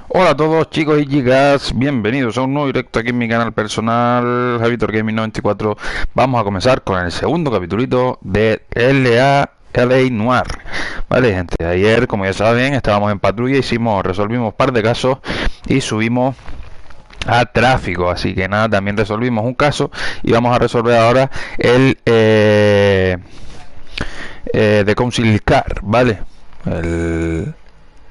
Hola a todos chicos y chicas, bienvenidos a un nuevo directo aquí en mi canal personal, Javitor Gaming 94. Vamos a comenzar con el segundo capitulito de LA Noire. Vale, gente, ayer, como ya saben, estábamos en patrulla, resolvimos un par de casos y subimos a tráfico, así que nada, también resolvimos un caso y vamos a resolver ahora el de Council Car, ¿vale? El,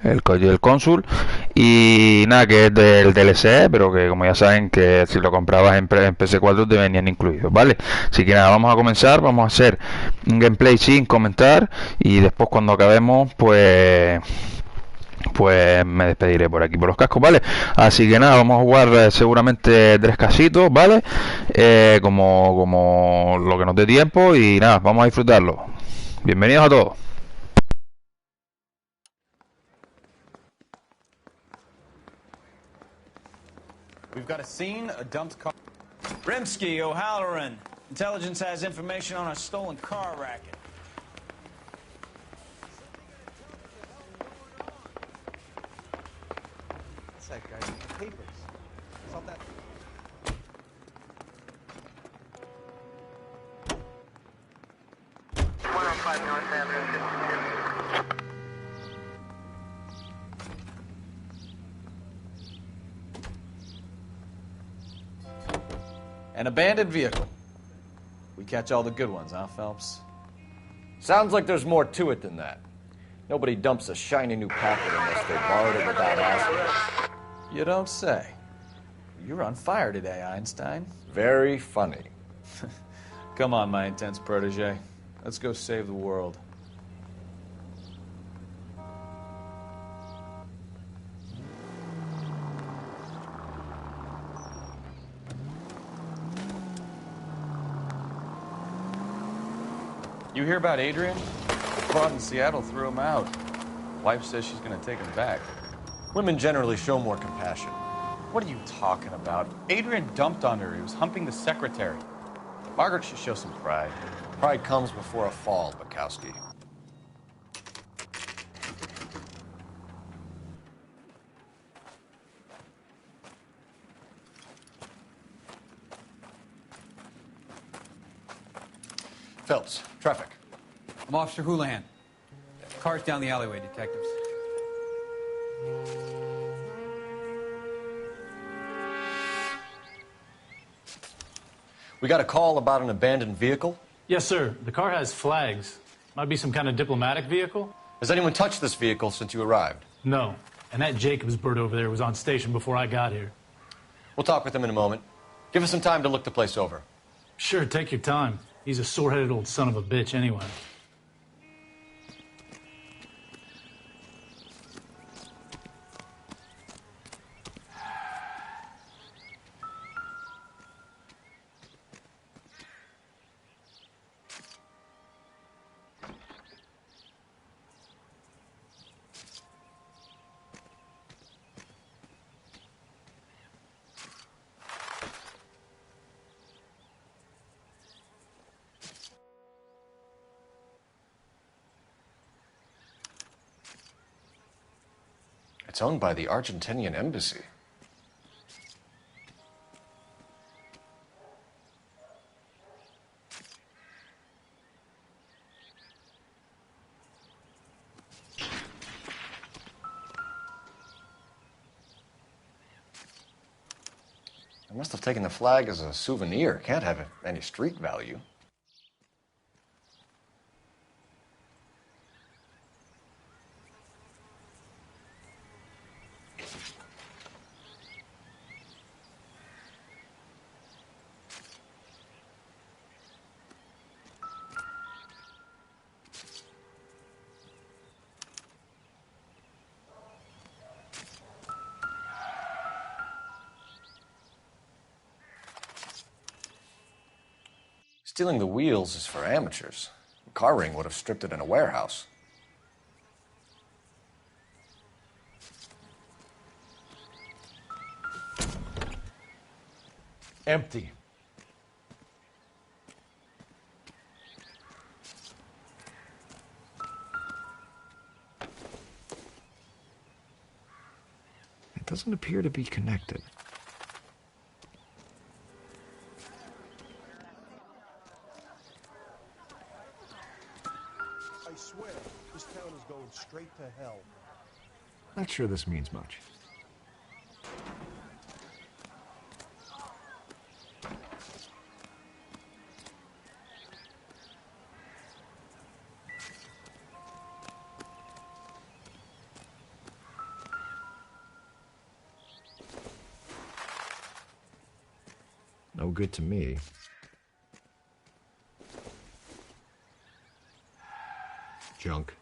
el cónsul y nada, que es del DLC, pero que como ya saben que si lo comprabas en PS4 te venían incluidos, ¿vale? Así que nada, vamos a comenzar, vamos a hacer un gameplay sin comentar y después cuando acabemos pues me despediré por aquí por los cascos, ¿vale? Así que nada, vamos a jugar seguramente tres casitos, ¿vale? Como lo que nos dé tiempo y nada, vamos a disfrutarlo. Bienvenidos a todos. We've got a scene, a dumped car. Rimsky, O'Halloran. Intelligence has information on a stolen car racket. What's that guy's papers? Saw that. An abandoned vehicle. We catch all the good ones, huh, Phelps? Sounds like there's more to it than that. Nobody dumps a shiny new packet unless they borrowed it without asking. You don't say. You're on fire today, Einstein. Very funny. Come on, my intense protege. Let's go save the world. You hear about Adrian? The fraud in Seattle threw him out. Wife says she's gonna take him back. Women generally show more compassion. What are you talking about? Adrian dumped on her. He was humping the secretary. Margaret should show some pride. Pride comes before a fall, Bukowski. Phelps, traffic. I'm Officer Houlihan. Car's down the alleyway, detectives. We got a call about an abandoned vehicle. Yes, sir. The car has flags. Might be some kind of diplomatic vehicle? Has anyone touched this vehicle since you arrived? No. And that Jacobs bird over there was on station before I got here. We'll talk with him in a moment. Give us some time to look the place over. Sure, take your time. He's a sore-headed old son of a bitch anyway. It's owned by the Argentinian embassy. I must have taken the flag as a souvenir. Can't have any street value. Stealing the wheels is for amateurs. A car ring would have stripped it in a warehouse. Empty. Doesn't appear to be connected. I swear, this town is going straight to hell. Not sure this means much. No good to me. Junk.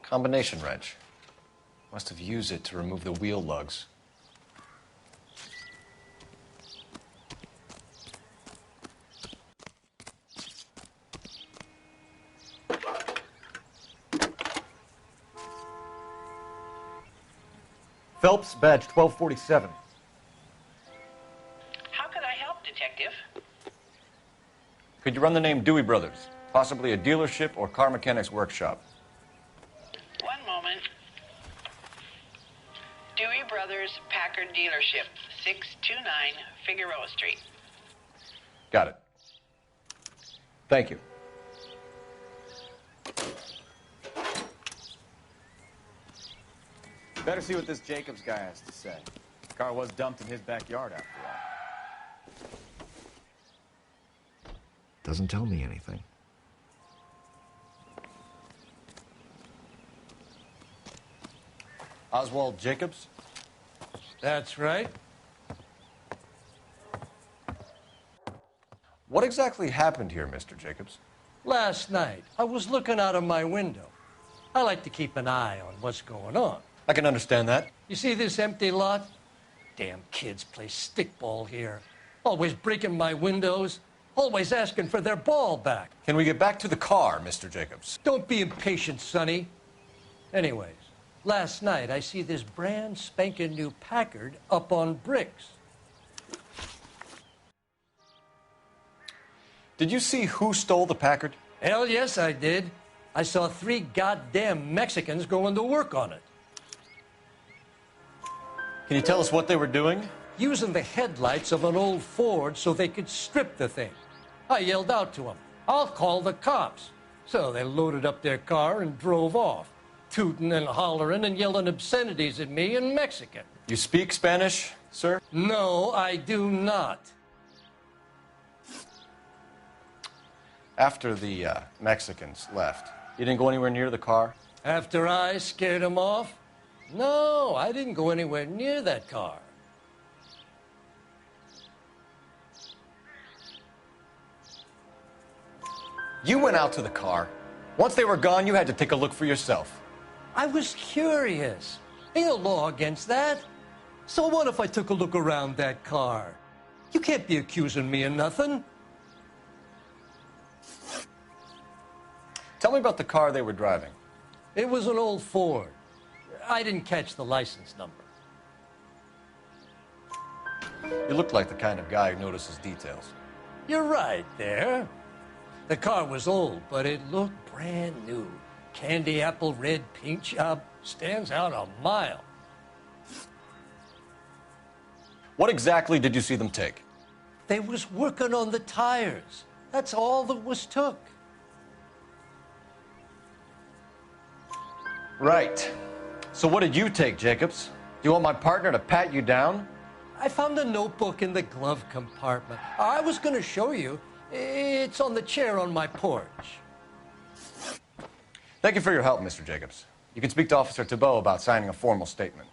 Combination wrench. Must have used it to remove the wheel lugs. Phelps, badge 1247. How could I help, Detective? Could you run the name Dewey Brothers? Possibly a dealership or car mechanics workshop. One moment. Dewey Brothers Packard Dealership, 629 Figueroa Street. Got it. Thank you. Better see what this Jacobs guy has to say. The car was dumped in his backyard after all. Doesn't tell me anything. Oswald Jacobs? That's right. What exactly happened here, Mr. Jacobs? Last night, I was looking out of my window. I like to keep an eye on what's going on. I can understand that. You see this empty lot? Damn kids play stickball here. Always breaking my windows. Always asking for their ball back. Can we get back to the car, Mr. Jacobs? Don't be impatient, Sonny. Anyways, last night I see this brand spanking new Packard up on bricks. Did you see who stole the Packard? Hell yes, I did. I saw 3 goddamn Mexicans going to work on it. Can you tell us what they were doing? Using the headlights of an old Ford so they could strip the thing. I yelled out to them, "I'll call the cops." So they loaded up their car and drove off, tooting and hollering and yelling obscenities at me in Mexican. You speak Spanish, sir? No, I do not. After the Mexicans left, you didn't go anywhere near the car? After I scared them off? No, I didn't go anywhere near that car. You went out to the car. Once they were gone, you had to take a look for yourself. I was curious. Ain't no law against that. So what if I took a look around that car? You can't be accusing me of nothing. Tell me about the car they were driving. It was an old Ford. I didn't catch the license number. You look like the kind of guy who notices details. You're right there. The car was old, but it looked brand new. Candy apple red paint job stands out a mile. What exactly did you see them take? They was working on the tires. That's all that was took. Right. So what did you take, Jacobs? Do you want my partner to pat you down? I found a notebook in the glove compartment. I was going to show you. It's on the chair on my porch. Thank you for your help, Mr. Jacobs. You can speak to Officer Thibault about signing a formal statement.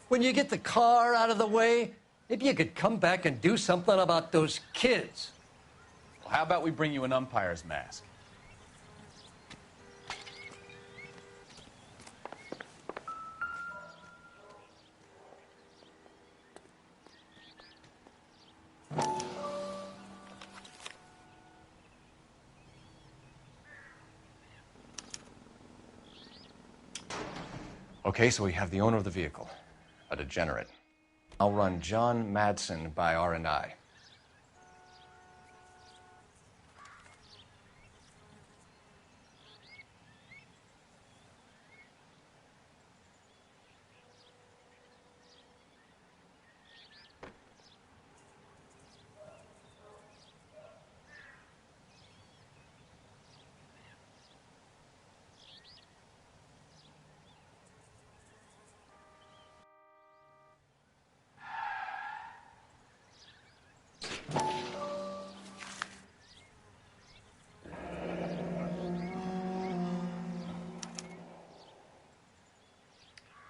When you get the car out of the way, maybe you could come back and do something about those kids. Well, how about we bring you an umpire's mask? Okay, so we have the owner of the vehicle, a degenerate. I'll run John Madsen by R&I.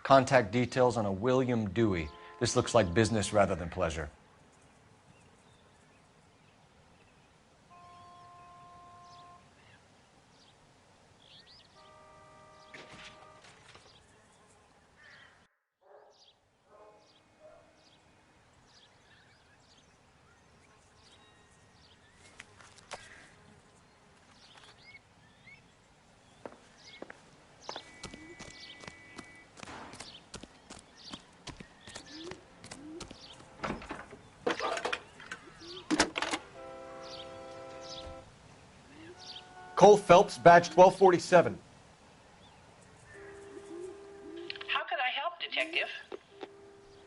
Contact details on a William Dewey. This looks like business rather than pleasure. Cole Phelps, badge 1247. How can I help, Detective?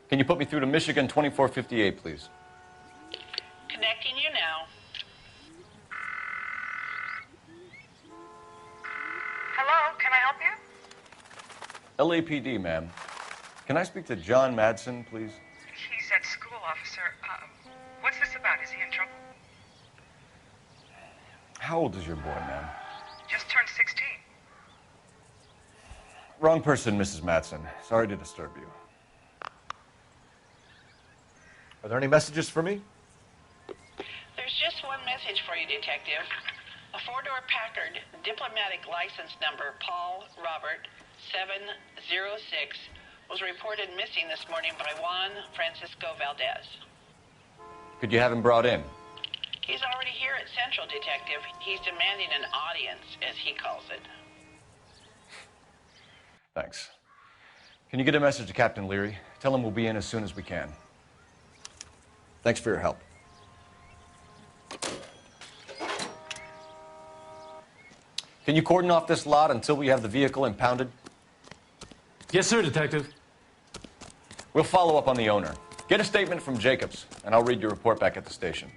Can you put me through to Michigan 2458, please? Connecting you now. Hello, can I help you? LAPD, ma'am. Can I speak to John Madsen, please? He's at school, officer. What's this about? Is he in trouble? How old is your boy, ma'am? Just turned 16. Wrong person, Mrs. Madsen. Sorry to disturb you. Are there any messages for me? There's just one message for you, Detective. A four-door Packard, diplomatic license number Paul Robert 706, was reported missing this morning by Juan Francisco Valdez. Could you have him brought in? He's already here at Central, Detective. He's demanding an audience, as he calls it. Thanks. Can you get a message to Captain Leary? Tell him we'll be in as soon as we can. Thanks for your help. Can you cordon off this lot until we have the vehicle impounded? Yes, sir, Detective. We'll follow up on the owner. Get a statement from Jacobs, and I'll read your report back at the station.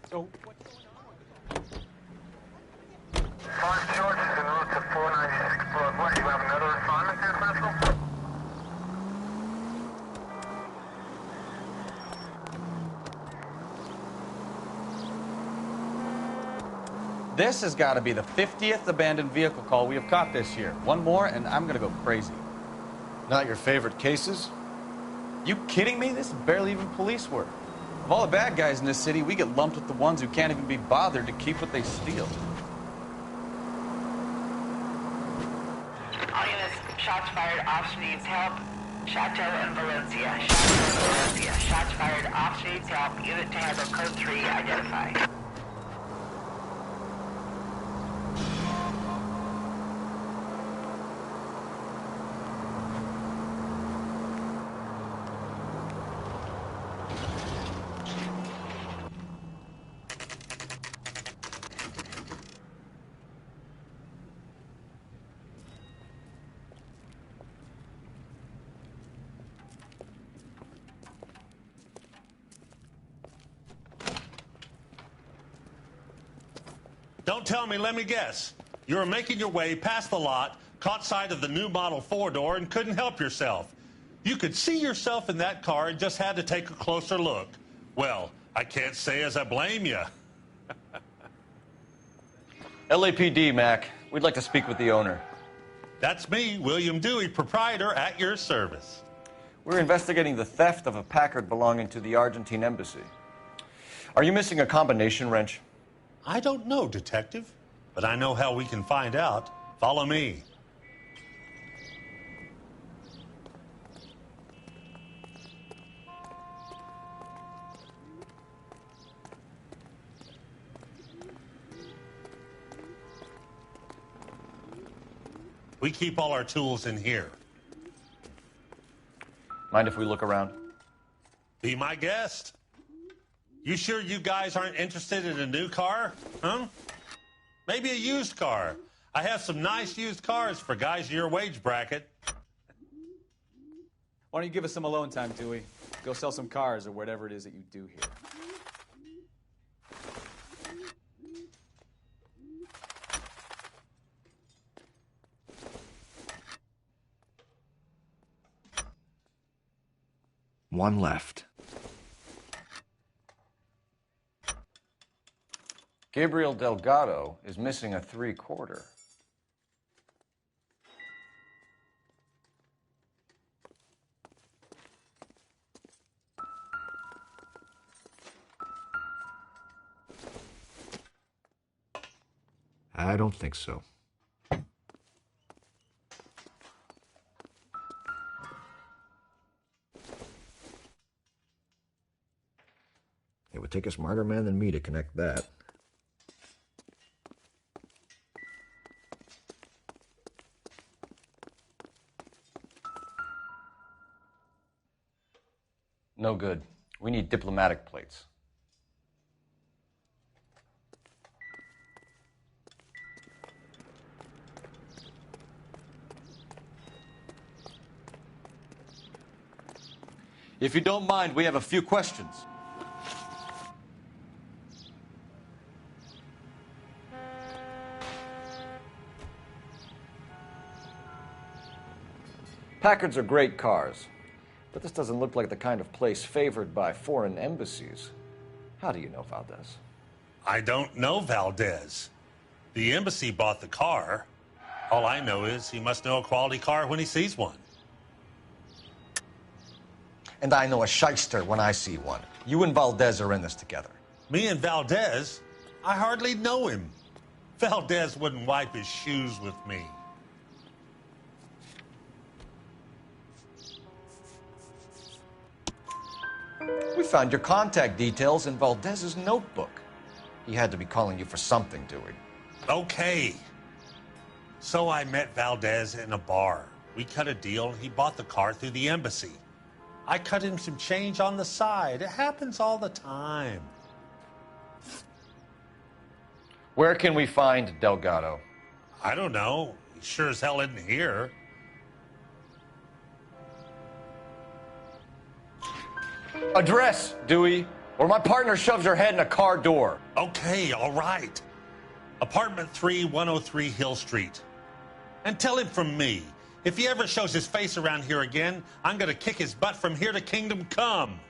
So, what's going on? Mark George is en route to 496 Broadway. You have another assignment there, Central? This has got to be the 50th abandoned vehicle call we have caught this year. One more, and I'm going to go crazy. Not your favorite cases? You kidding me? This is barely even police work. Of all the bad guys in this city, we get lumped with the ones who can't even be bothered to keep what they steal. All units, shots fired, officer needs help. Chateau and Valencia. Chateau and Valencia. Shots fired, officer needs help. Unit to handle code 3, identify. Don't tell me, let me guess. You were making your way past the lot, caught sight of the new model four-door, and couldn't help yourself. You could see yourself in that car and just had to take a closer look. Well, I can't say as I blame you. LAPD, Mac. We'd like to speak with the owner. That's me, William Dewey, proprietor, at your service. We're investigating the theft of a Packard belonging to the Argentine embassy. Are you missing a combination wrench? I don't know, Detective, but I know how we can find out. Follow me. We keep all our tools in here. Mind if we look around? Be my guest. You sure you guys aren't interested in a new car? Huh? Maybe a used car. I have some nice used cars for guys your wage bracket. Why don't you give us some alone time, Dewey? Go sell some cars or whatever it is that you do here. One left. Gabriel Delgado is missing a 3/4. I don't think so. It would take a smarter man than me to connect that. No good. We need diplomatic plates. If you don't mind, we have a few questions. Packards are great cars, but this doesn't look like the kind of place favored by foreign embassies. How do you know Valdez? I don't know Valdez. The embassy bought the car. All I know is he must know a quality car when he sees one. And I know a shyster when I see one. You and Valdez are in this together. Me and Valdez? I hardly know him. Valdez wouldn't wipe his shoes with me. We found your contact details in Valdez's notebook. He had to be calling you for something, Dewey. Okay. So I met Valdez in a bar. We cut a deal and he bought the car through the embassy. I cut him some change on the side. It happens all the time. Where can we find Delgado? I don't know. He sure as hell isn't here. Address, Dewey, or my partner shoves her head in a car door. Okay, all right. Apartment 3, 103 Hill Street. And tell him from me, if he ever shows his face around here again, I'm gonna kick his butt from here to Kingdom Come.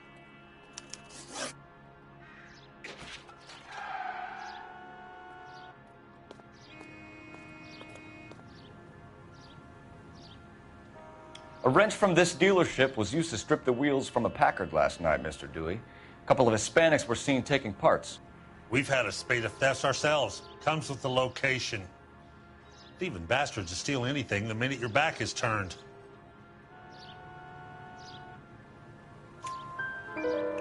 A wrench from this dealership was used to strip the wheels from a Packard last night, Mr. Dewey. A couple of Hispanics were seen taking parts. We've had a spate of thefts ourselves. Comes with the location. Thieving bastards will steal anything the minute your back is turned.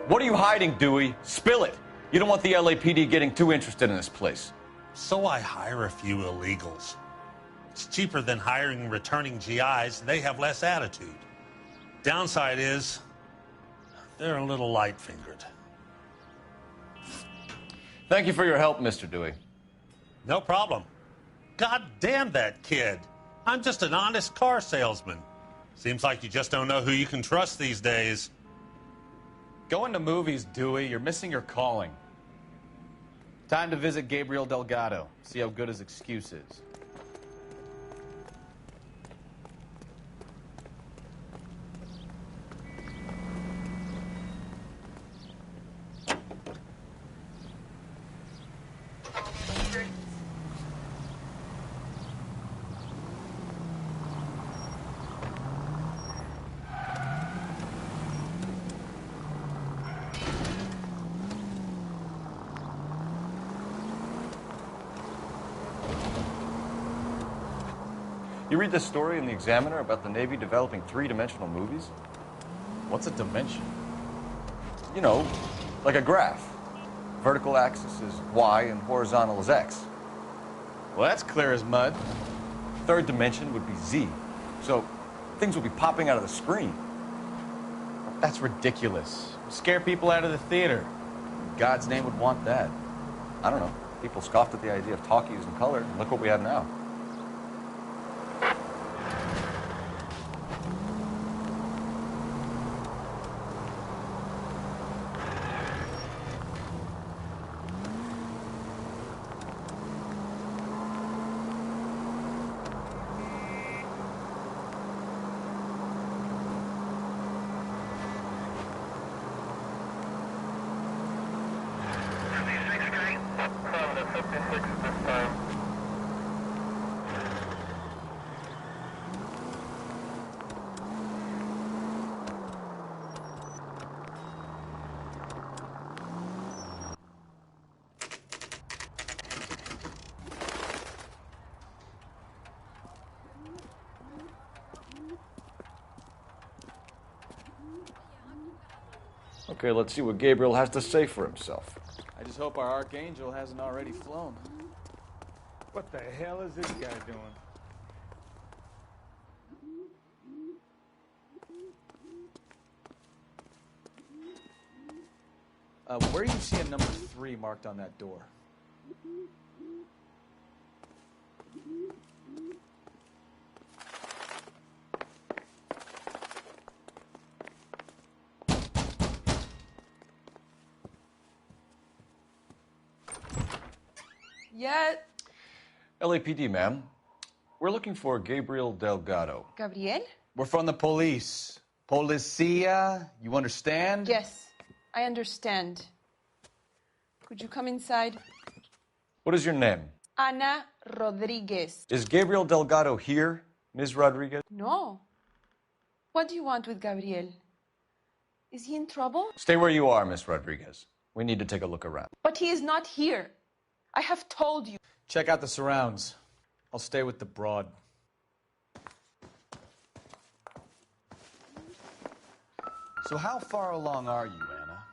What are you hiding, Dewey? Spill it. You don't want the LAPD getting too interested in this place. So I hire a few illegals. It's cheaper than hiring returning GIs. They have less attitude. Downside is, they're a little light-fingered. Thank you for your help, Mr. Dewey. No problem. God damn that kid. I'm just an honest car salesman. Seems like you just don't know who you can trust these days. Going to movies, Dewey. You're missing your calling. Time to visit Gabriel Delgado. See how good his excuse is. You read this story in the Examiner about the Navy developing three-dimensional movies? What's a dimension? You know, like a graph. Vertical axis is Y and horizontal is X. Well, that's clear as mud. Third dimension would be Z. So things would be popping out of the screen. That's ridiculous. Scare people out of the theater. In God's name would want that. I don't know. People scoffed at the idea of talkies in color, and look what we have now. Okay, let's see what Gabriel has to say for himself. I just hope our Archangel hasn't already flown. What the hell is this guy doing? Where do you see a number 3 marked on that door? Yeah. LAPD, ma'am. We're looking for Gabriel Delgado. Gabriel? We're from the police. Policia, you understand? Yes, I understand. Could you come inside? What is your name? Ana Rodriguez. Is Gabriel Delgado here, Ms. Rodriguez? No. What do you want with Gabriel? Is he in trouble? Stay where you are, Ms. Rodriguez. We need to take a look around. But he is not here. I have told you. Check out the surrounds. I'll stay with the broad. So how far along are you, Anna?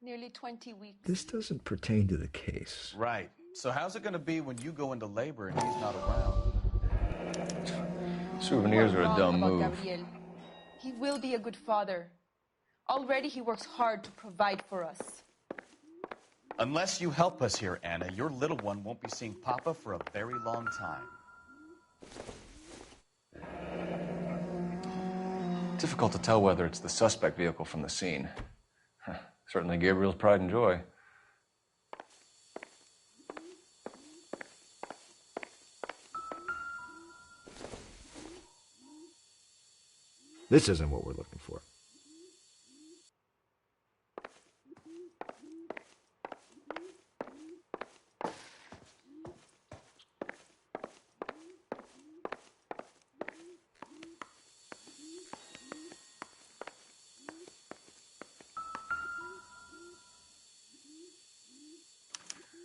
Nearly 20 weeks. This doesn't pertain to the case. Right. So how's it going to be when you go into labor and he's not around? Souvenirs are a dumb move. Gabriel. He will be a good father. Already he works hard to provide for us. Unless you help us here, Anna, your little one won't be seeing Papa for a very long time. Difficult to tell whether it's the suspect vehicle from the scene. Certainly Gabriel's pride and joy. This isn't what we're looking for.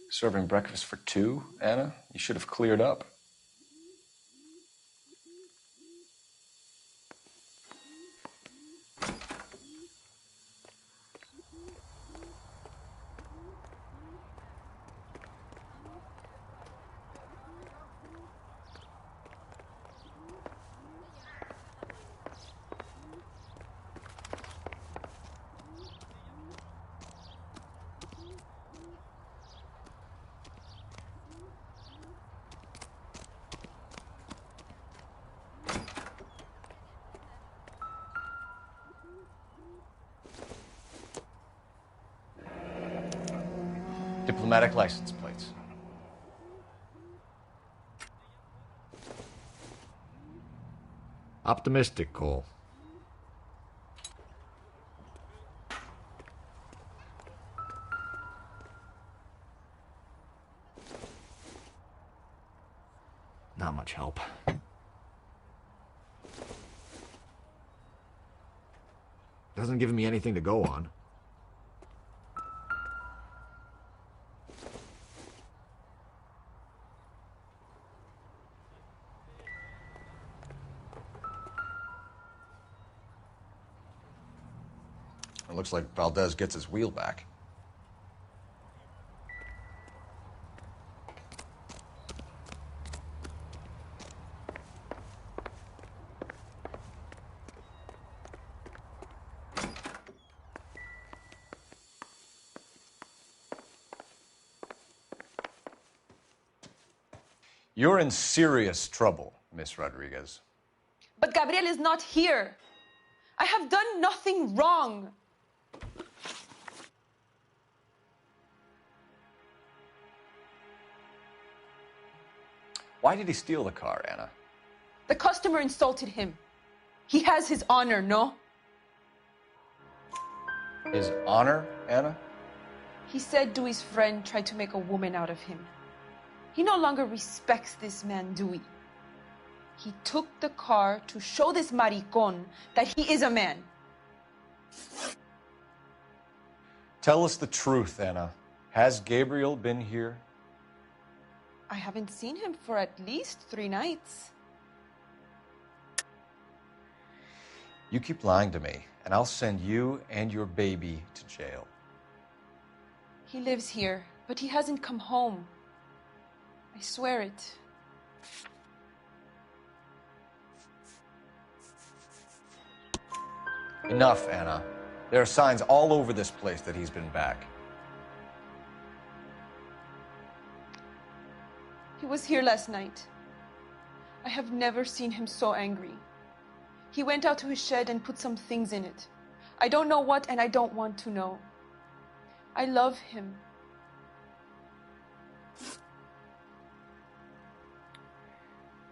Serving breakfast for 2, Anna? You should have cleared up. Diplomatic license plates. Optimistic, Cole. Not much help. Doesn't give me anything to go on. It looks like Valdez gets his wheel back. You're in serious trouble, Miss Rodriguez. But Gabriel is not here. I have done nothing wrong. Why did he steal the car, Anna? The customer insulted him. He has his honor, no? His honor, Anna? He said Dewey's friend tried to make a woman out of him. He no longer respects this man, Dewey. He took the car to show this maricón that he is a man. Tell us the truth, Anna. Has Gabriel been here? I haven't seen him for at least 3 nights. You keep lying to me, and I'll send you and your baby to jail. He lives here, but he hasn't come home. I swear it. Enough, Anna. There are signs all over this place that he's been back. He was here last night. I have never seen him so angry. He went out to his shed and put some things in it. I don't know what, and I don't want to know. I love him.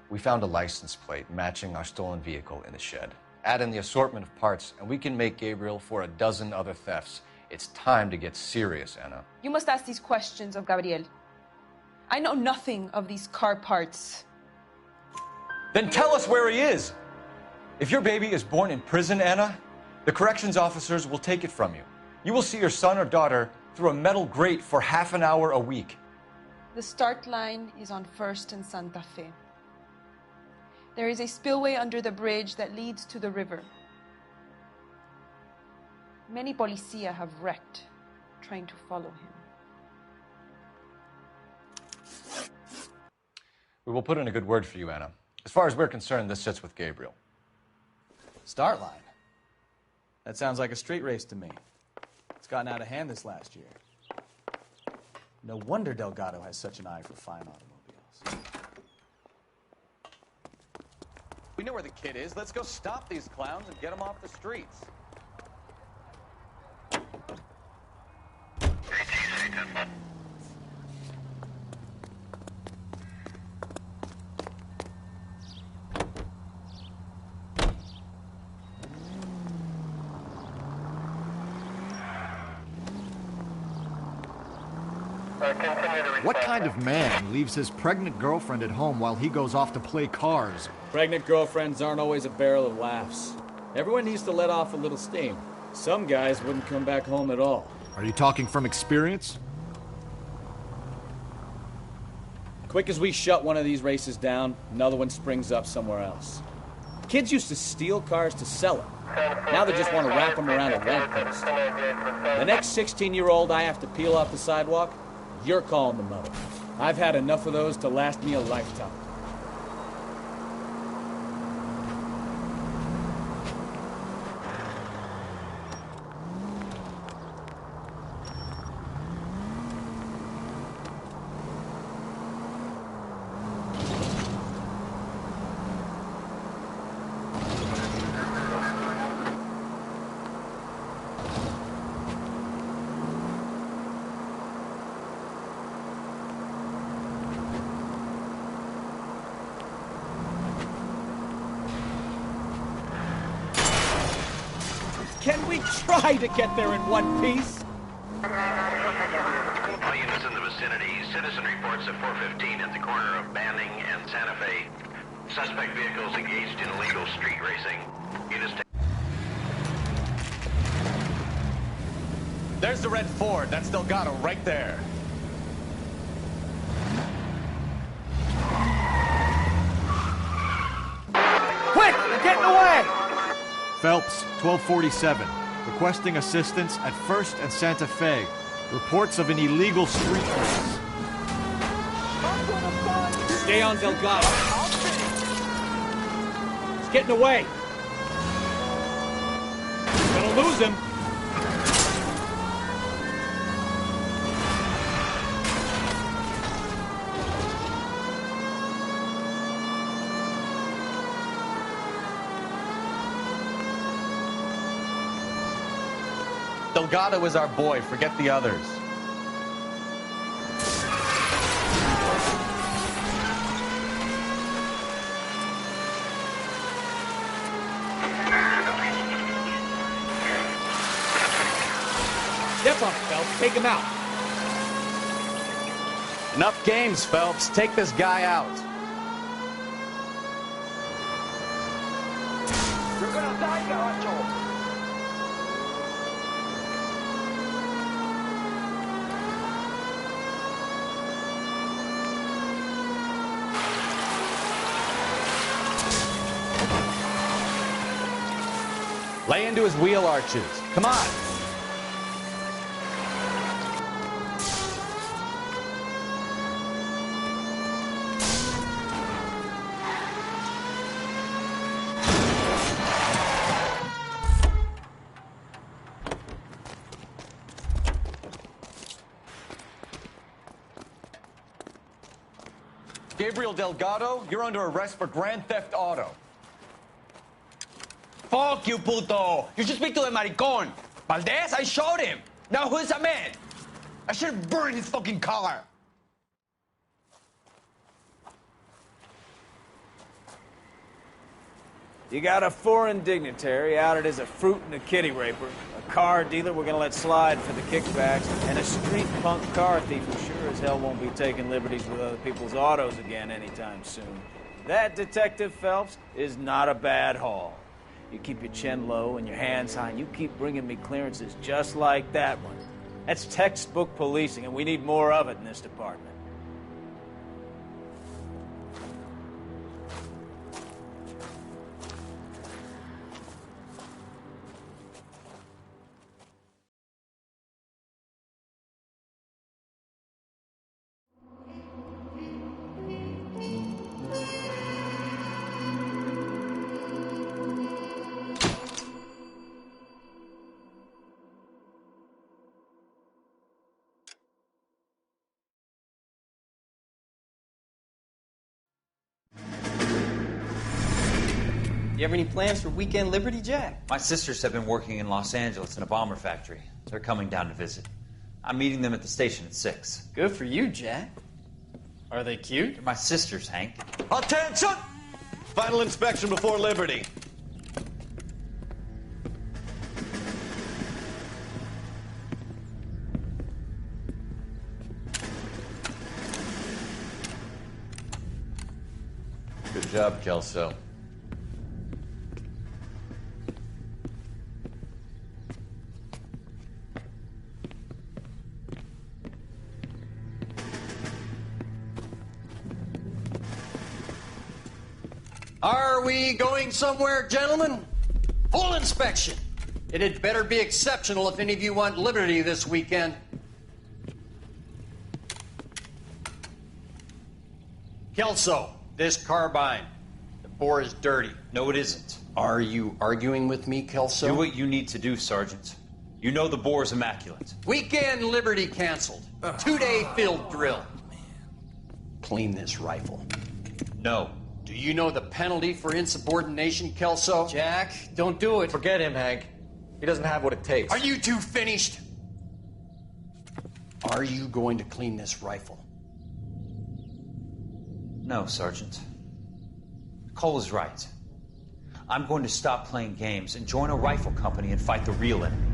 We found a license plate matching our stolen vehicle in the shed. Add in the assortment of parts, and we can make Gabriel for a dozen other thefts. It's time to get serious, Anna. You must ask these questions of Gabriel. I know nothing of these car parts. Then tell us where he is! If your baby is born in prison, Anna, the corrections officers will take it from you. You will see your son or daughter through a metal grate for half an hour a week. The start line is on 1st and Santa Fe. There is a spillway under the bridge that leads to the river. Many policia have wrecked trying to follow him. We will put in a good word for you, Anna. As far as we're concerned, this sits with Gabriel. Start line? That sounds like a street race to me. It's gotten out of hand this last year. No wonder Delgado has such an eye for fine automobiles. We know where the kid is. Let's go stop these clowns and get them off the streets. What kind of man leaves his pregnant girlfriend at home while he goes off to play cars? Pregnant girlfriends aren't always a barrel of laughs. Everyone needs to let off a little steam. Some guys wouldn't come back home at all. Are you talking from experience? Quick as we shut one of these races down, another one springs up somewhere else. Kids used to steal cars to sell them. Now they just want to wrap them around a lamppost. The next 16-year-old I have to peel off the sidewalk, you're calling the mother. I've had enough of those to last me a lifetime. Can we try to get there in one piece? All units in the vicinity. Citizen reports at 415 at the corner of Banning and Santa Fe. Suspect vehicles engaged in illegal street racing. Units There's the red Ford. That's Delgado right there. Quick! They're getting away! Phelps, 1247. Requesting assistance at 1st and Santa Fe. Reports of an illegal street race. Stay on Delgado. He's getting away. Gonna lose him. Delgado is our boy. Forget the others. Step up, Phelps. Take him out. Enough games, Phelps. Take this guy out. You're gonna die, Garacho. Lay into his wheel arches. Come on. Gabriel Delgado, you're under arrest for grand theft auto. Fuck you, puto! You should speak to the maricón. Valdez, I showed him. Now who's a man? I should burn his fucking car. You got a foreign dignitary outed as a fruit and a kitty raper, a car dealer we're gonna let slide for the kickbacks, and a street punk car thief who sure as hell won't be taking liberties with other people's autos again anytime soon. That, Detective Phelps, is not a bad haul. You keep your chin low and your hands high, and you keep bringing me clearances just like that one. That's textbook policing, and we need more of it in this department. You have any plans for weekend Liberty, Jack? My sisters have been working in Los Angeles in a bomber factory. They're coming down to visit. I'm meeting them at the station at 6. Good for you, Jack. Are they cute? They're my sisters, Hank. Attention! Final inspection before Liberty. Good job, Kelso. Are we going somewhere, gentlemen? Full inspection. It had better be exceptional if any of you want liberty this weekend. Kelso, this carbine. The bore is dirty. No, it isn't. Are you arguing with me, Kelso? Do what you need to do, Sergeant. You know the bore is immaculate. Weekend liberty canceled. 2-day field drill. Clean this rifle. No. Do you know the penalty for insubordination, Kelso? Jack, don't do it. Forget him, Hank. He doesn't have what it takes. Are you two finished? Are you going to clean this rifle? No, Sergeant. Cole is right. I'm going to stop playing games and join a rifle company and fight the real enemy.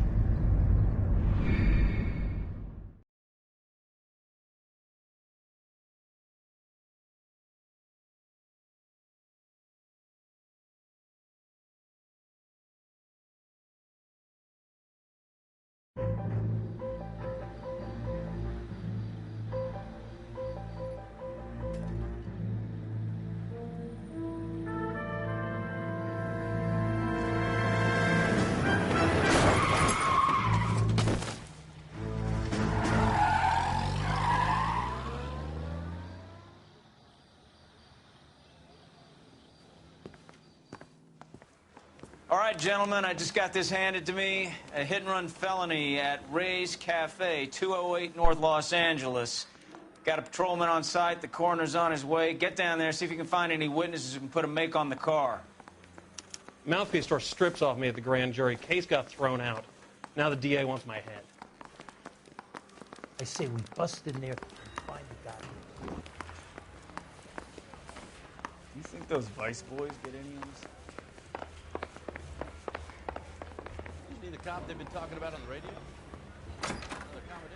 All right, gentlemen, I just got this handed to me. A hit-and-run felony at Ray's Cafe, 208 North Los Angeles. Got a patrolman on site. The coroner's on his way. Get down there, see if you can find any witnesses who can put a make on the car. Mouthpiece tore strips off me at the grand jury. Case got thrown out. Now the DA wants my head. I say we bust in there and find the guy. Do you think those Vice boys get any of this? Isn't he the cop they've been talking about on the radio? Another comedy?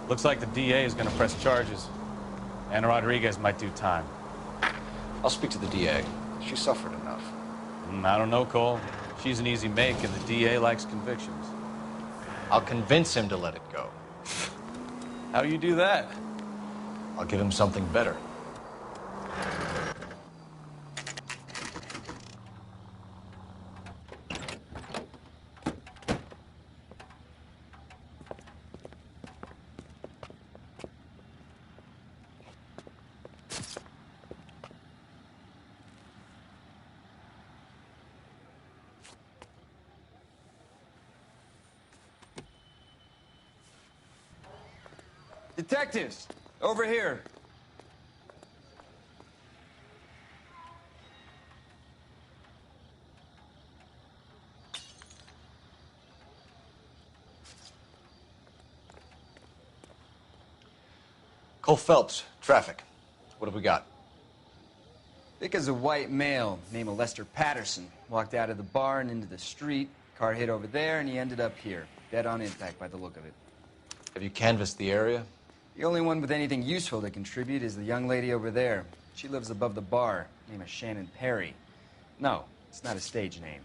Looks like the DA is going to press charges. Anna Rodriguez might do time. I'll speak to the DA. She suffered enough. I don't know, Cole. She's an easy make, and the DA likes convictions. I'll convince him to let it go. How do you do that? I'll give him something better. Detectives, over here. Cole Phelps, traffic. What have we got? Vic is a white male named Lester Patterson. Walked out of the bar and into the street. Car hit over there, and he ended up here. Dead on impact by the look of it. Have you canvassed the area? The only one with anything useful to contribute is the young lady over there. She lives above the bar. Name is Shannon Perry. No, it's not a stage name.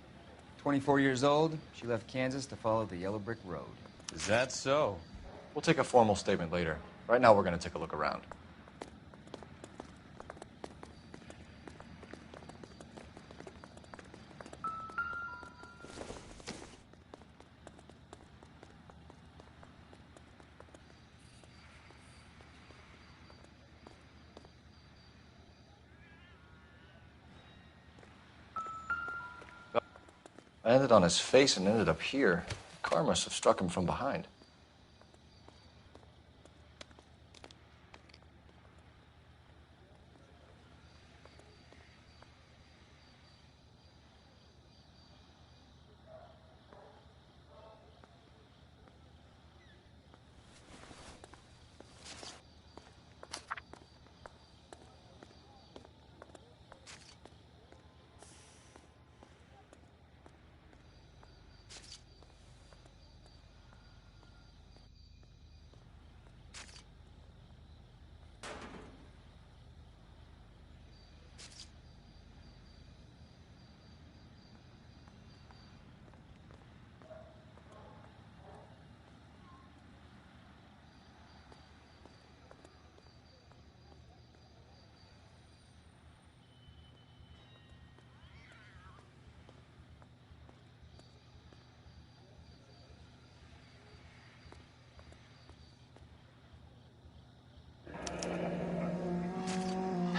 24 years old, she left Kansas to follow the Yellow Brick Road. Is that so? We'll take a formal statement later. Right now, we're going to take a look around. I landed on his face and ended up here. The car must have struck him from behind.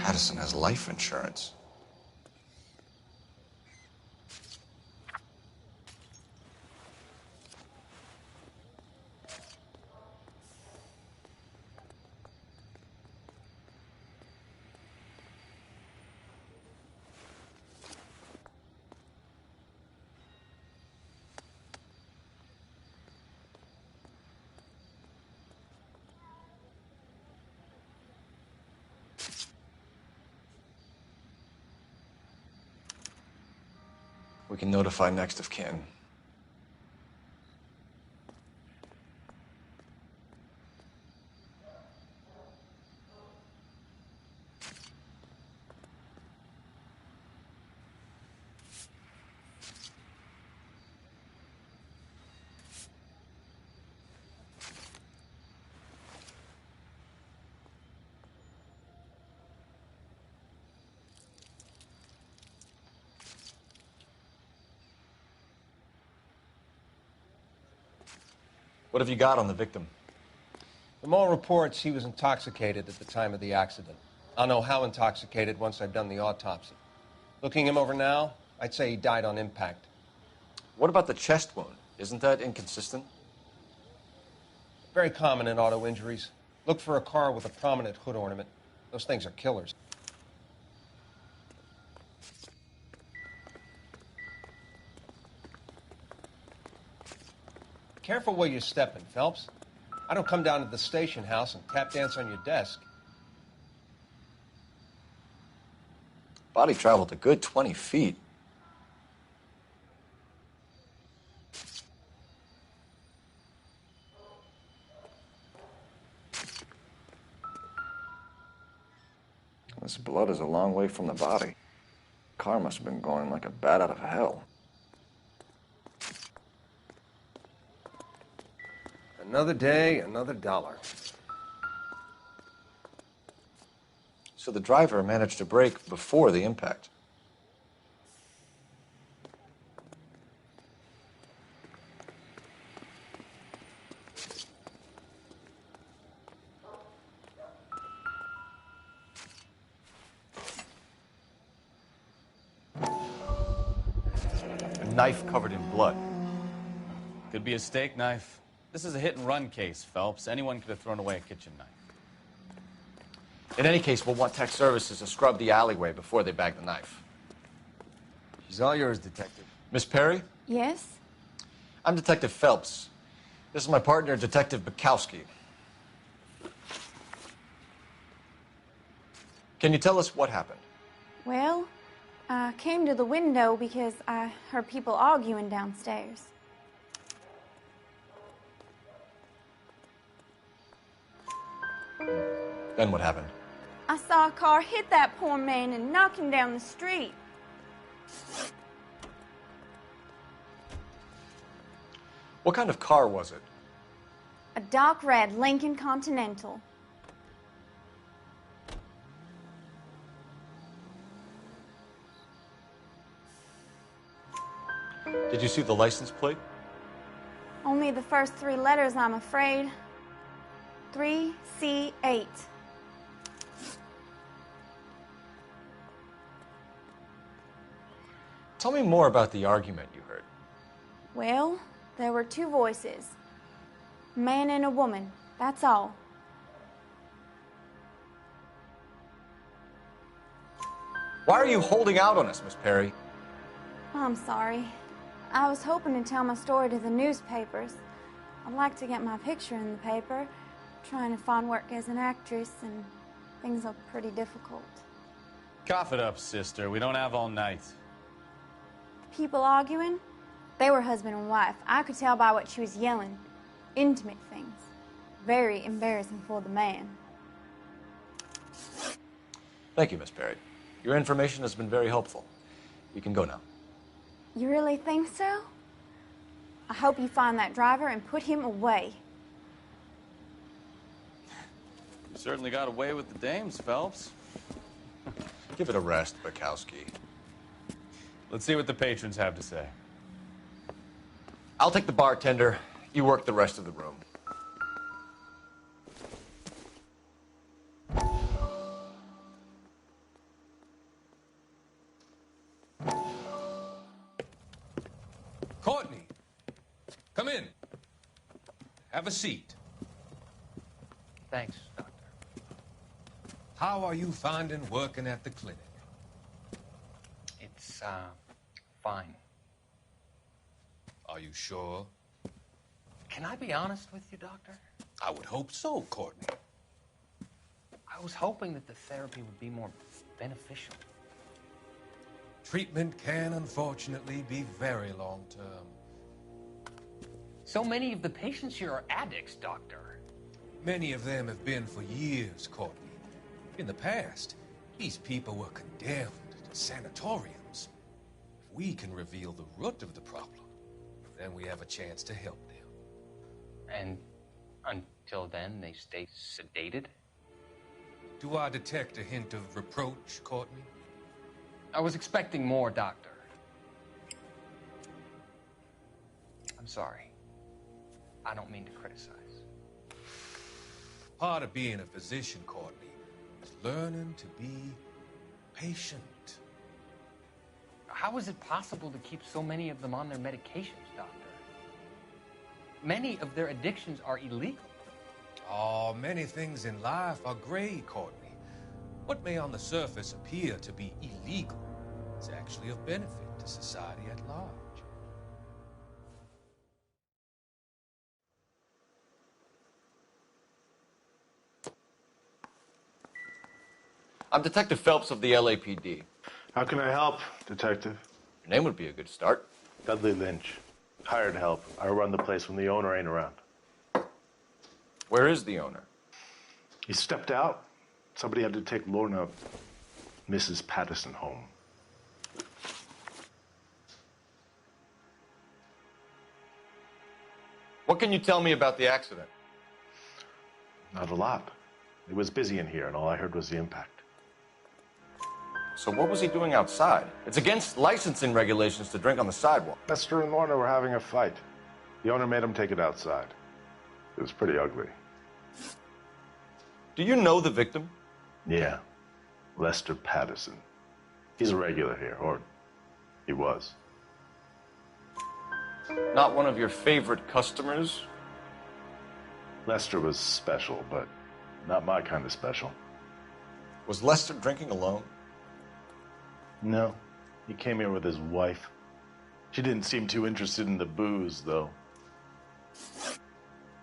Patterson has life insurance. We can notify next of kin. What have you got on the victim? From all reports, he was intoxicated at the time of the accident. I'll know how intoxicated once I've done the autopsy. Looking him over now, I'd say he died on impact. What about the chest wound? Isn't that inconsistent? Very common in auto injuries. Look for a car with a prominent hood ornament. Those things are killers. Careful where you're stepping, Phelps. I don't come down to the station house and tap dance on your desk. Body traveled a good 20 feet. This blood is a long way from the body. Car must have been going like a bat out of hell. Another day, another dollar. So the driver managed to brake before the impact. A knife covered in blood. Could be a steak knife. This is a hit-and-run case, Phelps. Anyone could have thrown away a kitchen knife. In any case, we'll want tech services to scrub the alleyway before they bag the knife. She's all yours, Detective. Miss Perry? Yes? I'm Detective Phelps. This is my partner, Detective Bukowski. Can you tell us what happened? Well, I came to the window because I heard people arguing downstairs. Then what happened? I saw a car hit that poor man and knock him down the street. What kind of car was it? A dark red Lincoln Continental. Did you see the license plate? Only the first three letters, I'm afraid. 3C8. Tell me more about the argument you heard. Well, there were two voices. A man and a woman, that's all. Why are you holding out on us, Miss Perry? I'm sorry. I was hoping to tell my story to the newspapers. I'd like to get my picture in the paper. Trying to find work as an actress, and things are pretty difficult. Cough it up, sister. We don't have all night. People arguing? They were husband and wife. I could tell by what she was yelling. Intimate things. Very embarrassing for the man. Thank you, Miss Perry. Your information has been very helpful. You can go now. You really think so? I hope you find that driver and put him away. You certainly got away with the dames, Phelps. Give it a rest, Bukowski. Let's see what the patrons have to say. I'll take the bartender. You work the rest of the room. Courtney, come in. Have a seat. Thanks, Doctor. How are you finding working at the clinic? It's, fine. Are you sure? Can I be honest with you, Doctor? I would hope so, Courtney. I was hoping that the therapy would be more beneficial. Treatment can, unfortunately, be very long-term. So many of the patients here are addicts, Doctor. Many of them have been for years, Courtney. In the past, these people were condemned to sanatoriums. If we can reveal the root of the problem, then we have a chance to help them. And until then, they stay sedated? Do I detect a hint of reproach, Courtney? I was expecting more, Doctor. I'm sorry. I don't mean to criticize. Part of being a physician, Courtney, is learning to be patient. How is it possible to keep so many of them on their medications, Doctor? Many of their addictions are illegal. Oh, many things in life are gray, Courtney. What may on the surface appear to be illegal is actually of benefit to society at large. I'm Detective Phelps of the LAPD. How can I help, Detective? Your name would be a good start. Dudley Lynch. Hired help. I run the place when the owner ain't around. Where is the owner? He stepped out. Somebody had to take Lorna, Mrs. Patterson, home. What can you tell me about the accident? Not a lot. It was busy in here, and all I heard was the impact. So what was he doing outside? It's against licensing regulations to drink on the sidewalk. Lester and Lorna were having a fight. The owner made him take it outside. It was pretty ugly. Do you know the victim? Yeah. Lester Patterson. He's a regular here, or he was. Not one of your favorite customers? Lester was special, but not my kind of special. Was Lester drinking alone? No. He came here with his wife. She didn't seem too interested in the booze, though.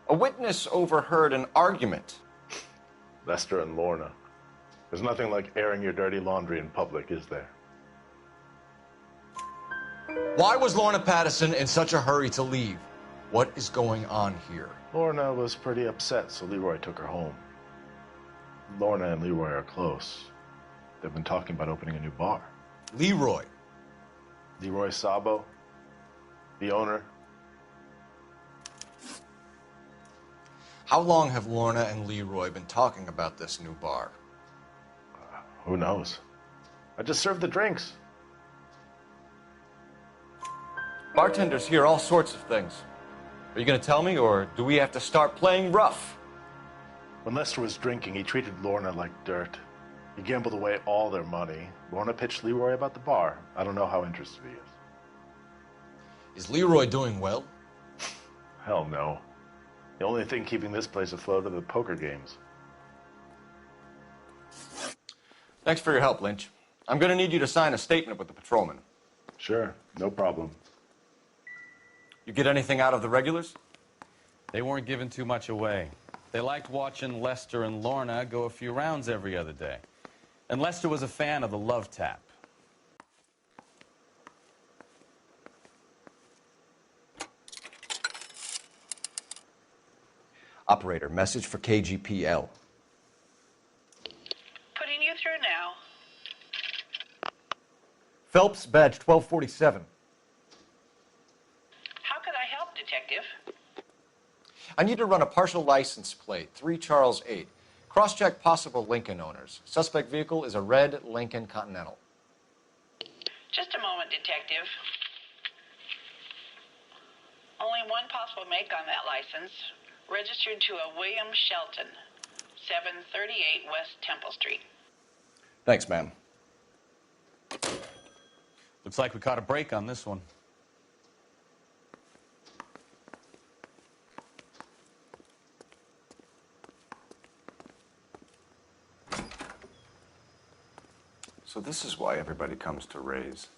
A witness overheard an argument. Lester and Lorna. There's nothing like airing your dirty laundry in public, is there? Why was Lorna Patterson in such a hurry to leave? What is going on here? Lorna was pretty upset, so Leroy took her home. Lorna and Leroy are close. They've been talking about opening a new bar. Leroy? Leroy Sabo, the owner. How long have Lorna and Leroy been talking about this new bar? Who knows? I just served the drinks. Bartenders hear all sorts of things. Are you going to tell me, or do we have to start playing rough? When Lester was drinking, he treated Lorna like dirt. He gambled away all their money. Lorna pitched Leroy about the bar. I don't know how interested he is. Is Leroy doing well? Hell no. The only thing keeping this place afloat are the poker games. Thanks for your help, Lynch. I'm going to need you to sign a statement with the patrolman. Sure, no problem. You get anything out of the regulars? They weren't giving too much away. They liked watching Lester and Lorna go a few rounds every other day. And Lester was a fan of the love tap. Operator, message for KGPL. Putting you through now. Phelps, badge 1247. How could I help, Detective? I need to run a partial license plate, 3 Charles 8. Cross-check possible Lincoln owners. Suspect vehicle is a red Lincoln Continental. Just a moment, Detective. Only one possible make on that license. Registered to a William Shelton, 738 West Temple Street. Thanks, ma'am. Looks like we caught a break on this one. So this is why everybody comes to Ray's.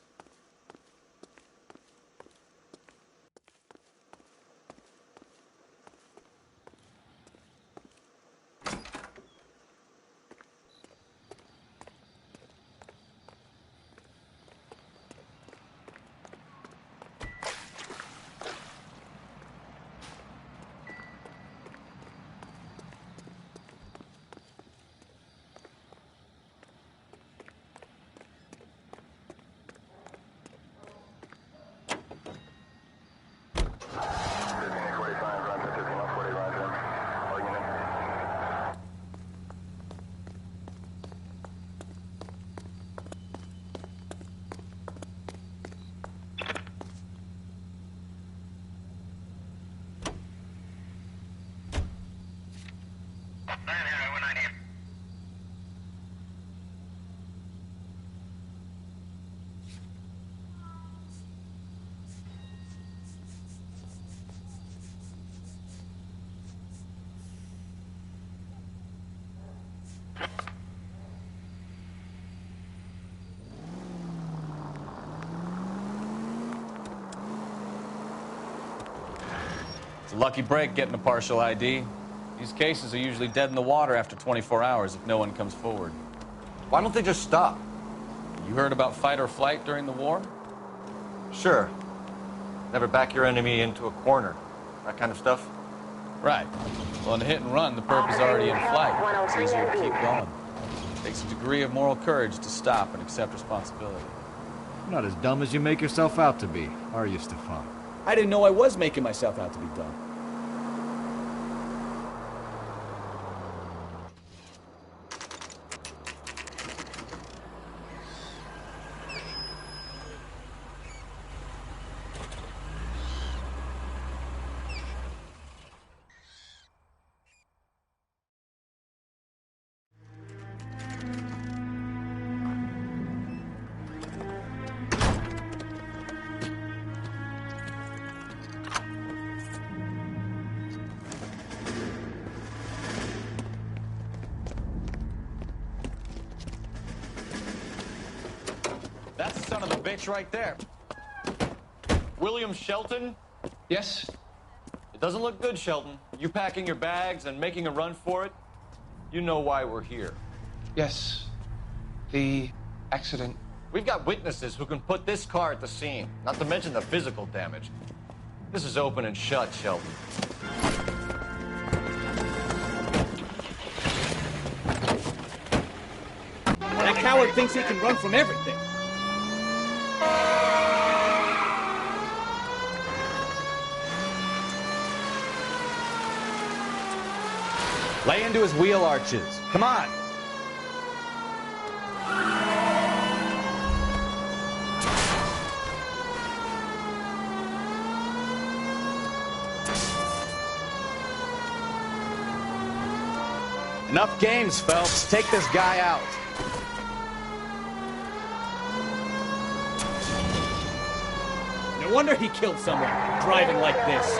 It's a lucky break getting a partial ID. These cases are usually dead in the water after 24 hours if no one comes forward. Why don't they just stop? You heard about fight or flight during the war? Sure. Never back your enemy into a corner. That kind of stuff? Right. Well, in a hit and run, the perp is already in flight. It's easier to keep going. It takes a degree of moral courage to stop and accept responsibility. You're not as dumb as you make yourself out to be, are you, Stefan? I didn't know I was making myself out to be dumb. That's the son of a bitch right there. William Shelton? Yes? It doesn't look good, Shelton. You packing your bags and making a run for it? You know why we're here. Yes. The accident. We've got witnesses who can put this car at the scene, not to mention the physical damage. This is open and shut, Shelton. That coward thinks he can run from everything. Lay into his wheel arches. Come on. Enough games, Phelps. Take this guy out. No wonder he killed someone driving like this.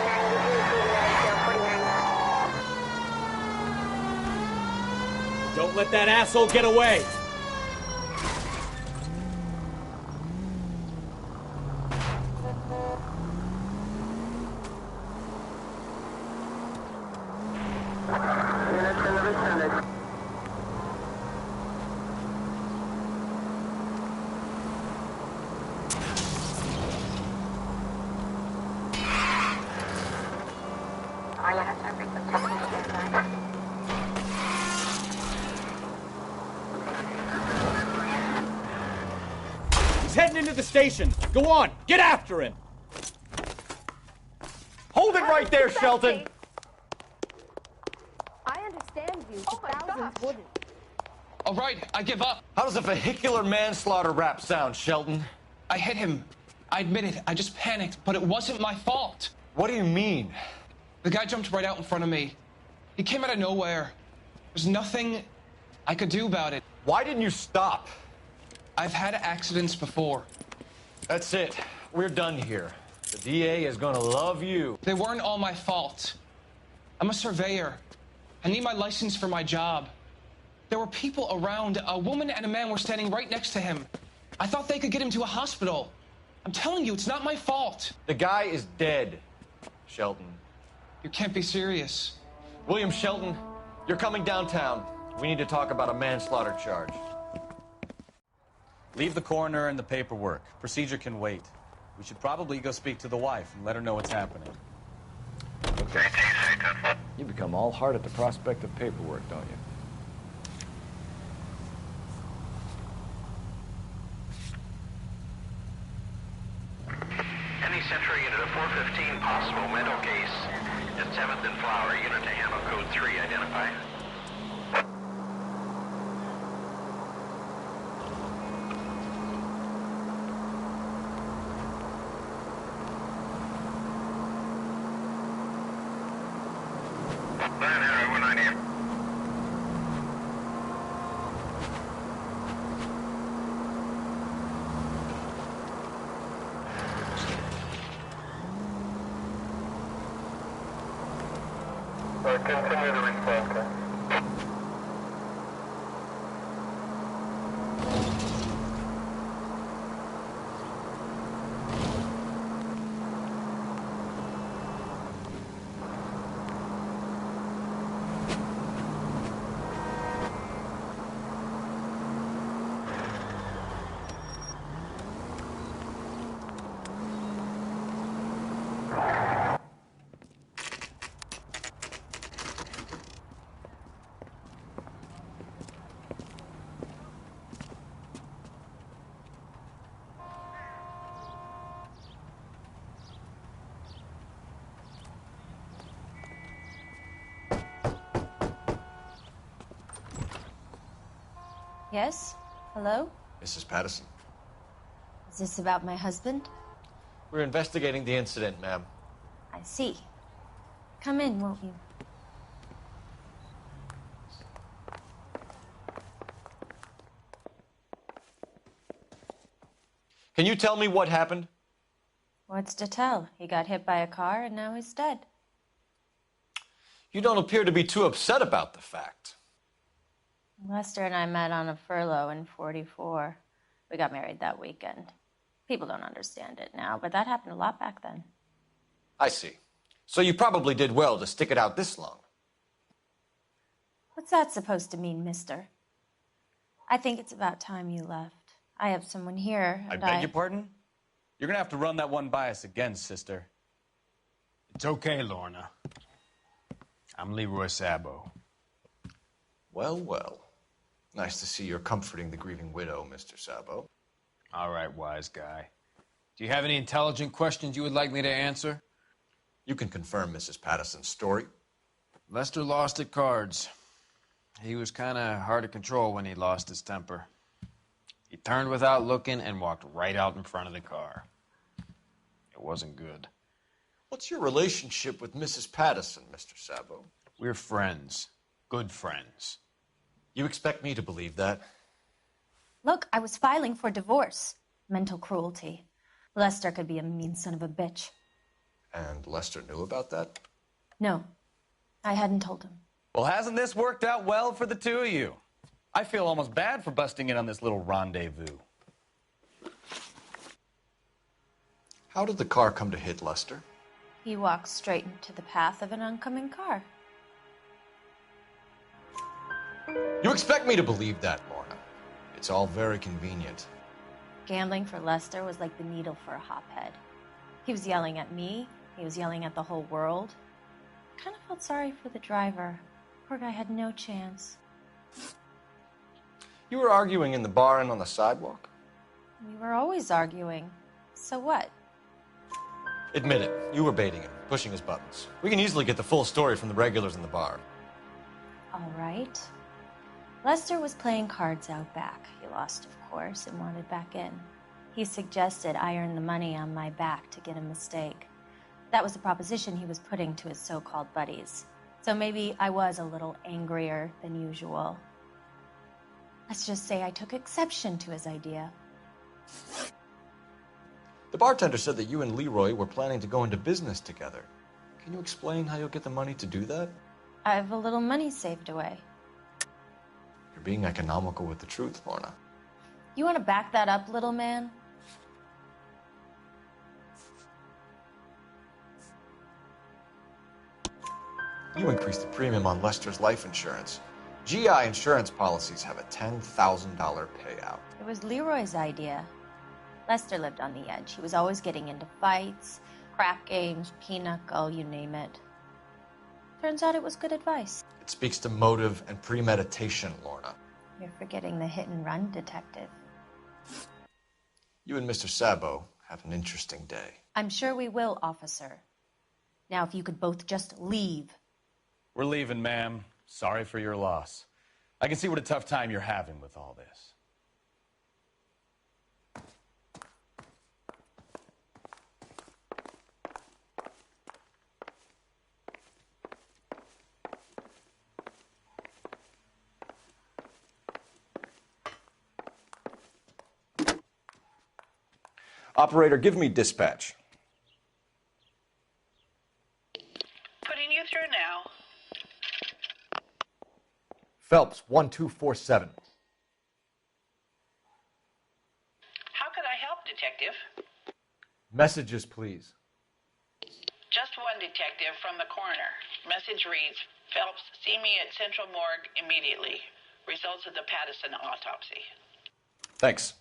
Don't let that asshole get away. He's heading into the station. Go on, get after him. Hold it right there, Shelton. I understand you, but thousands wouldn't. All right, I give up. How does a vehicular manslaughter rap sound, Shelton? I hit him. I admit it. I just panicked, but it wasn't my fault. What do you mean? The guy jumped right out in front of me. He came out of nowhere. There's nothing I could do about it. Why didn't you stop? I've had accidents before. That's it. We're done here. The DA is gonna love you. They weren't all my fault. I'm a surveyor. I need my license for my job. There were people around. A woman and a man were standing right next to him. I thought they could get him to a hospital. I'm telling you, it's not my fault. The guy is dead, Shelton. You can't be serious. William Shelton, you're coming downtown. We need to talk about a manslaughter charge. Leave the coroner and the paperwork. Procedure can wait. We should probably go speak to the wife and let her know what's happening. Okay. You become all heart at the prospect of paperwork, don't you? Any Central unit of 415 possible mental case at 7th and Flower. Unit to handle code 3. Identify. Continue the response. Yes? Hello? Mrs. Patterson. Is this about my husband? We're investigating the incident, ma'am. I see. Come in, won't you? Can you tell me what happened? What's to tell? He got hit by a car and now he's dead. You don't appear to be too upset about the fact. Lester and I met on a furlough in '44. We got married that weekend. People don't understand it now, but that happened a lot back then. I see. So you probably did well to stick it out this long. What's that supposed to mean, mister? I think it's about time you left. I have someone here, I and beg your pardon? You're gonna have to run that one by us again, sister. It's okay, Lorna. I'm Leroy Sabo. Well, well. Nice to see you're comforting the grieving widow, Mr. Sabo. All right, wise guy. Do you have any intelligent questions you would like me to answer? You can confirm Mrs. Patterson's story. Lester lost at cards. He was kind of hard to control when he lost his temper. He turned without looking and walked right out in front of the car. It wasn't good. What's your relationship with Mrs. Patterson, Mr. Sabo? We're friends. Good friends. You expect me to believe that? Look, I was filing for divorce. Mental cruelty. Lester could be a mean son of a bitch. And Lester knew about that? No, I hadn't told him. Well, hasn't this worked out well for the two of you? I feel almost bad for busting in on this little rendezvous. How did the car come to hit Lester? He walked straight into the path of an oncoming car. You expect me to believe that, Lorna? It's all very convenient. Gambling for Lester was like the needle for a hophead. He was yelling at me. He was yelling at the whole world. I kind of felt sorry for the driver. Poor guy had no chance. You were arguing in the bar and on the sidewalk? We were always arguing. So what? Admit it. You were baiting him, pushing his buttons. We can easily get the full story from the regulars in the bar. All right. Lester was playing cards out back. He lost, of course, and wanted back in. He suggested I earn the money on my back to get a mistake. That was the proposition he was putting to his so-called buddies. So maybe I was a little angrier than usual. Let's just say I took exception to his idea. The bartender said that you and Leroy were planning to go into business together. Can you explain how you'll get the money to do that? I have a little money saved away. You're being economical with the truth, Lorna. You want to back that up, little man? You increased the premium on Lester's life insurance. GI insurance policies have a $10,000 payout. It was Leroy's idea. Lester lived on the edge. He was always getting into fights, crap games, pinochle, you name it. Turns out it was good advice. It speaks to motive and premeditation, Lorna. You're forgetting the hit-and-run detective. You and Mr. Sabo have an interesting day. I'm sure we will, officer. Now, if you could both just leave. We're leaving, ma'am. Sorry for your loss. I can see what a tough time you're having with all this. Operator, give me dispatch. Putting you through now. Phelps, 1247. How could I help, Detective? Messages, please. Just one detective from the coroner. Message reads, Phelps, see me at Central Morgue immediately. Results of the Patterson autopsy. Thanks.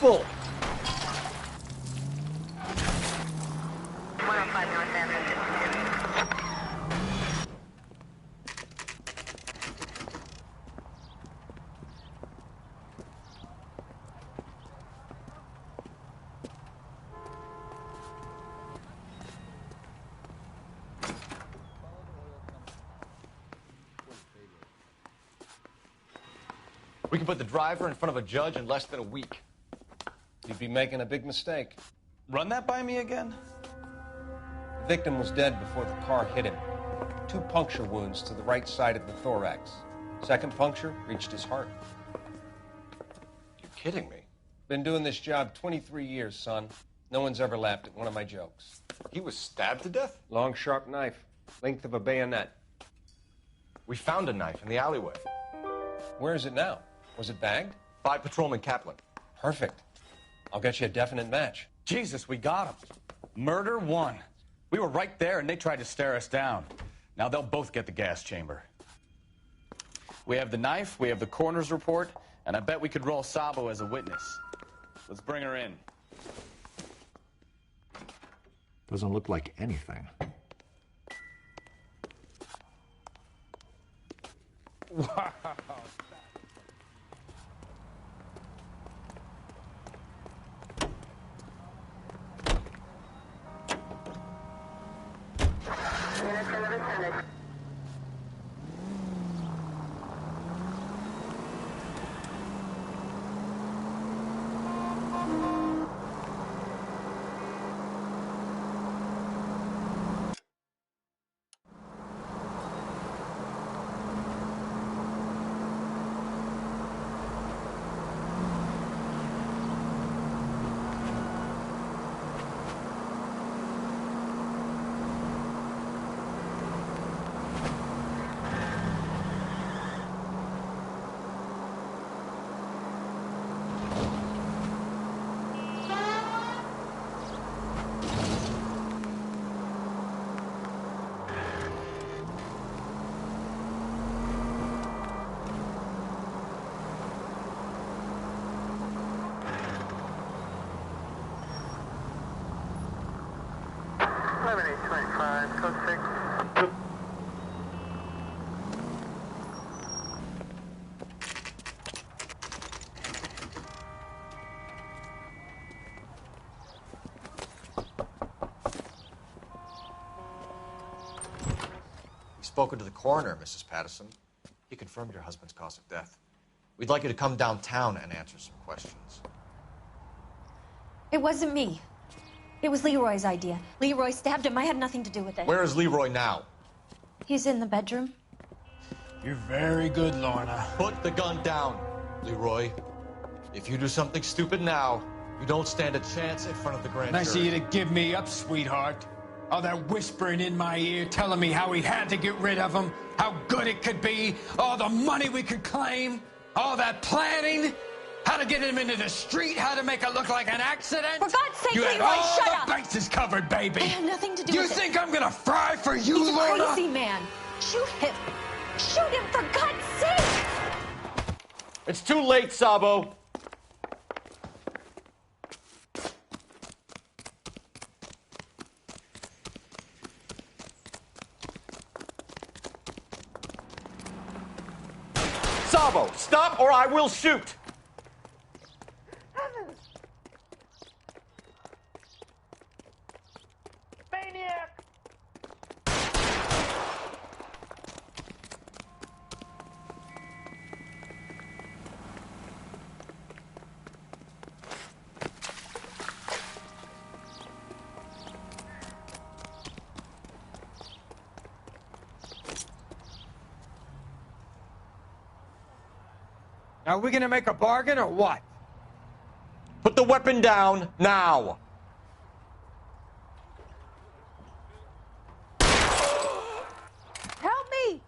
Careful! We can put the driver in front of a judge in less than a week. You'd be making a big mistake. Run that by me again? The victim was dead before the car hit him. 2 puncture wounds to the right side of the thorax. Second puncture reached his heart. You're kidding me. Been doing this job 23 years, son. No one's ever laughed at one of my jokes. He was stabbed to death? Long, sharp knife. Length of a bayonet. We found a knife in the alleyway. Where is it now? Was it bagged? By Patrolman Kaplan. Perfect. I'll get you a definite match. Jesus, we got him. Murder 1. We were right there and they tried to stare us down. Now they'll both get the gas chamber. We have the knife, we have the coroner's report, and I bet we could roll Sabo as a witness. Let's bring her in. Doesn't look like anything. Wow. Spoken to the coroner, Mrs. Patterson. He confirmed your husband's cause of death. We'd like you to come downtown and answer some questions. It wasn't me. It was Leroy's idea. Leroy stabbed him. I had nothing to do with it. Where is Leroy now? He's in the bedroom. You're very good, Lorna. Put the gun down, Leroy. If you do something stupid now, you don't stand a chance in front of the grand jury. Nice of you to give me up, sweetheart. All that whispering in my ear, telling me how we had to get rid of him, how good it could be, all the money we could claim, all that planning, how to get him into the street, how to make it look like an accident. For God's sake, you had Leroy, all shut the up! bases covered, baby. I had nothing to do you with it. You think I'm gonna fry for you, He's Lorna? a crazy man. Shoot him. Shoot him, for God's sake! It's too late, Sabo. Sabo, stop or I will shoot! Maniac! Are we gonna make a bargain or what? Put the weapon down now. Help me!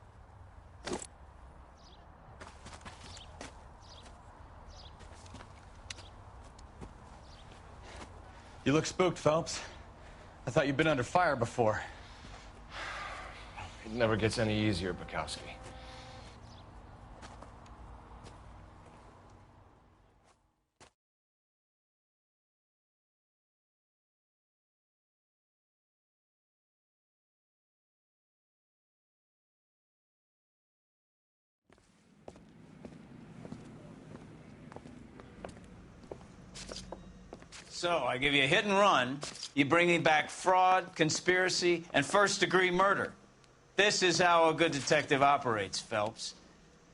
You look spooked, Phelps. I thought you'd been under fire before. It never gets any easier, Bukowski. So, I give you a hit and run, you bring me back fraud, conspiracy, and first-degree murder. This is how a good detective operates, Phelps.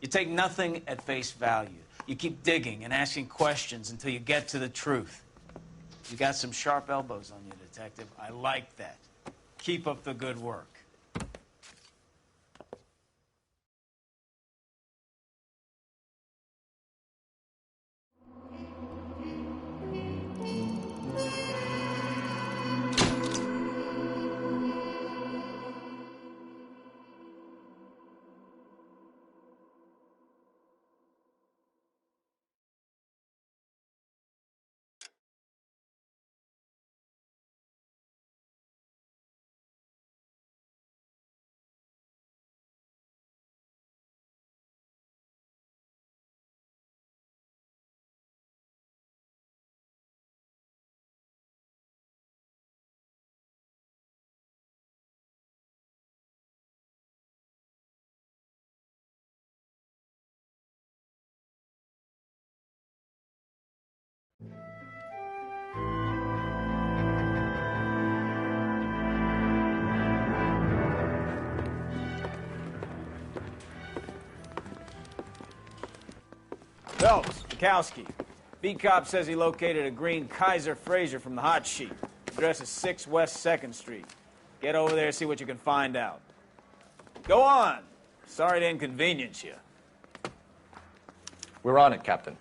You take nothing at face value. You keep digging and asking questions until you get to the truth. You got some sharp elbows on you, detective. I like that. Keep up the good work. Phelps, Mikowski. Beat cop says he located a green Kaiser Fraser from the hot sheet. Address is 6 West 2nd Street. Get over there and see what you can find out. Go on. Sorry to inconvenience you. We're on it, Captain.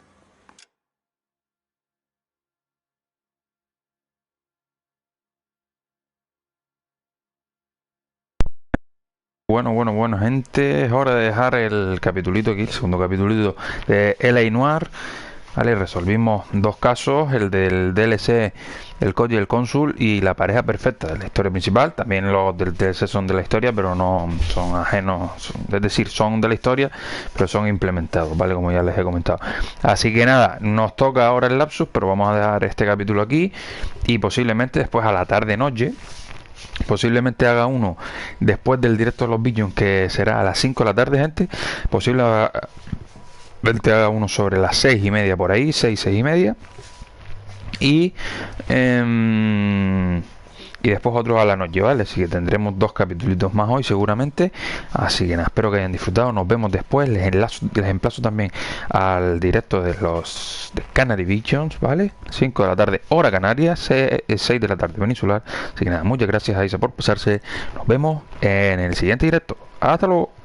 Bueno, gente, es hora de dejar el capitulito aquí, el segundo capitulito de L.A. Noire. Vale, resolvimos dos casos, el del DLC, el Cody y el Cónsul, y la pareja perfecta de la historia principal. También los del DLC son de la historia, pero no son ajenos, es decir, son de la historia, pero son implementados, ¿vale? Como ya les he comentado. Así que nada, nos toca ahora el lapsus, pero vamos a dejar este capítulo aquí y posiblemente después a la tarde-noche. Posiblemente haga uno después del directo de los Billions, que será a las 5 de la tarde, gente. Posiblemente haga uno sobre las 6:30 por ahí, 6:30. Y después otro a la noche, ¿vale? Así que tendremos dos capítulos más hoy seguramente. Así que nada, espero que hayan disfrutado. Nos vemos después. Les emplazo también al directo de los de Canary Visions, ¿vale? 5 de la tarde, hora canaria, 6 de la tarde peninsular. Así que nada, muchas gracias a Isa por pasarse. Nos vemos en el siguiente directo. Hasta luego.